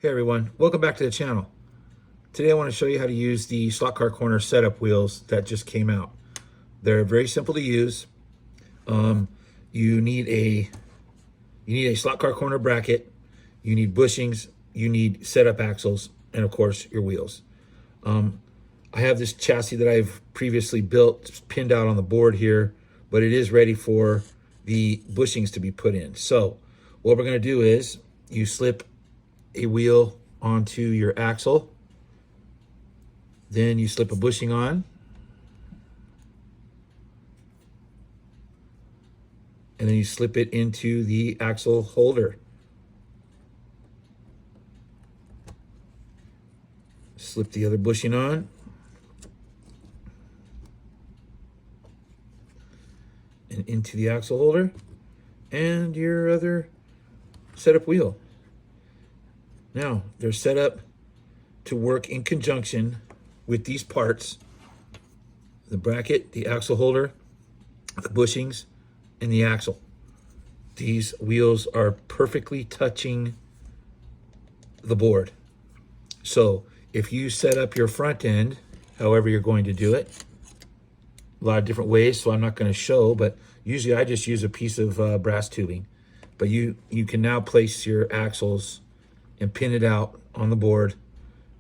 Hey everyone, welcome back to the channel. Today I want to show you how to use the Slot Car Corner setup wheels that just came out. They're very simple to use. You need a Slot Car Corner bracket, you need bushings, you need setup axles, and of course your wheels. I have this chassis that I've previously built, pinned out on the board here, but it is ready for the bushings to be put in. So what we're going to do is you slip a wheel onto your axle, then you slip a bushing on, and then you slip it into the axle holder. Slip the other bushing on, and into the axle holder, and your other setup wheel. Now, they're set up to work in conjunction with these parts: the bracket, the axle holder, the bushings, and the axle. These wheels are perfectly touching the board. So if you set up your front end, however you're going to do it, a lot of different ways, so I'm not going to show, but usually I just use a piece of brass tubing. But you can now place your axles and pin it out on the board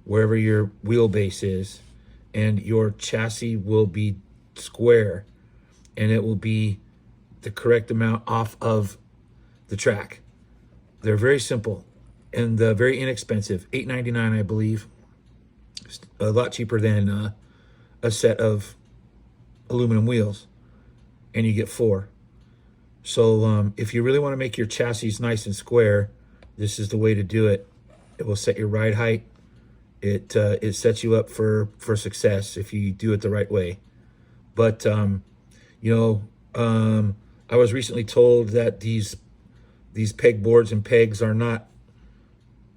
wherever your wheelbase is, and your chassis will be square, and it will be the correct amount off of the track. They're very simple and very inexpensive. $8.99, I believe. It's a lot cheaper than a set of aluminum wheels, and you get 4. So if you really want to make your chassis nice and square, this is the way to do it. It will set your ride height. It sets you up for success if you do it the right way. But I was recently told that these peg boards and pegs are not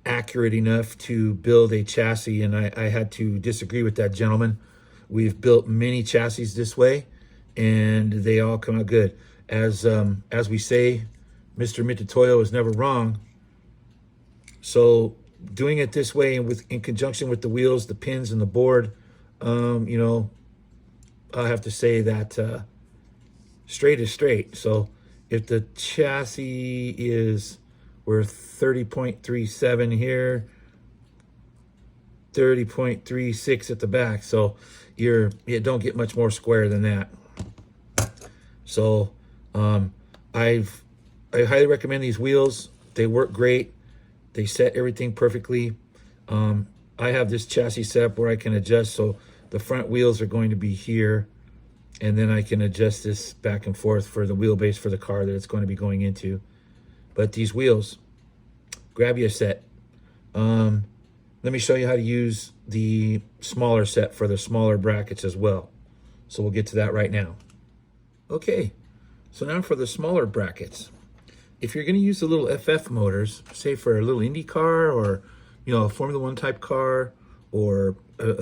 accurate enough to build a chassis, and I had to disagree with that gentleman. We've built many chassis this way, and they all come out good. As we say, Mr. Mitutoyo is never wrong. So doing it this way and in conjunction with the wheels, the pins, and the board, I have to say that straight is straight. So if the chassis is, we're 30.37 here, 30.36 at the back, so you don't get much more square than that. So I highly recommend these wheels. They work great. They set everything perfectly. I have this chassis set up where I can adjust, so the front wheels are going to be here, and then I can adjust this back and forth for the wheelbase for the car that it's going to be going into. But these wheels, grab you a set. Let me show you how to use the smaller set for the smaller brackets as well. So we'll get to that right now. Okay, so now for the smaller brackets. If you're going to use the little FF motors, say for a little Indy car, or a Formula One type car, or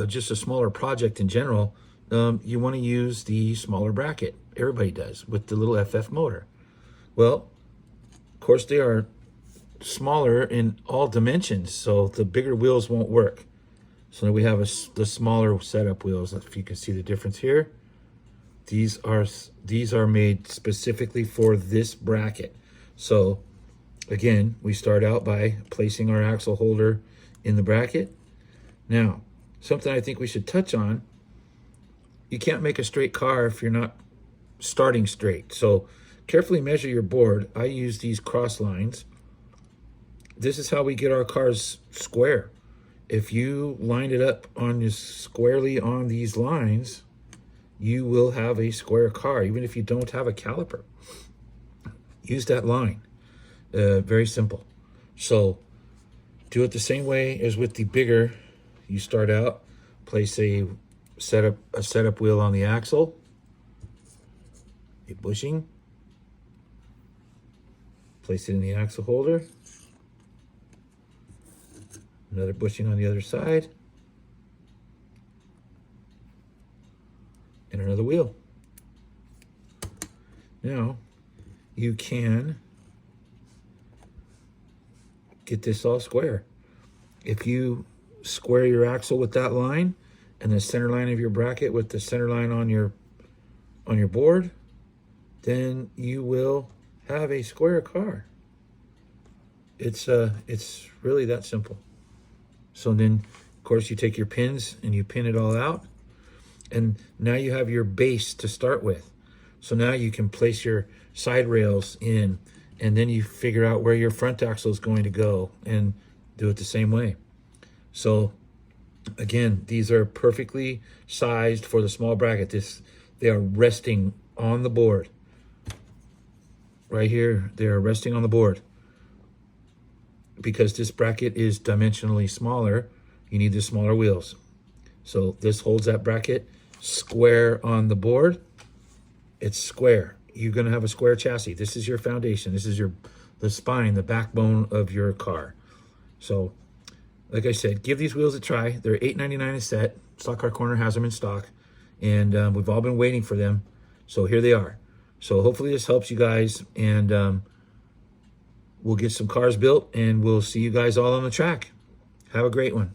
just a smaller project in general, you want to use the smaller bracket. Everybody does, with the little FF motor. Well, of course they are smaller in all dimensions, so the bigger wheels won't work. So we have the smaller setup wheels. If you can see the difference here, these are made specifically for this bracket. So again, we start out by placing our axle holder in the bracket. Now, something I think we should touch on: you can't make a straight car if you're not starting straight. So carefully measure your board. I use these cross lines. This is how we get our cars square. If you line it up squarely on these lines, you will have a square car, even if you don't have a caliper. Use that line. Very simple. So do it the same way as with the bigger. You start out, place a setup wheel on the axle, a bushing, place it in the axle holder, another bushing on the other side, and another wheel. Now you can get this all square. if you square your axle with that line and the center line of your bracket with the center line on your board, then you will have a square car. It's really that simple. So then, of course, you take your pins and you pin it all out, and now you have your base to start with. So now you can place your side rails in, and then you figure out where your front axle is going to go and do it the same way. So again, these are perfectly sized for the small bracket. They are resting on the board. Right here, they are resting on the board. Because this bracket is dimensionally smaller, you need the smaller wheels. So this holds that bracket square on the board. It's square. You're going to have a square chassis. This is your foundation. This is the spine, the backbone of your car. So, like I said, give these wheels a try. They're $8.99 a set. Stock Car Corner has them in stock, and we've all been waiting for them. So here they are. So hopefully this helps you guys, and we'll get some cars built, and we'll see you guys all on the track. Have a great one.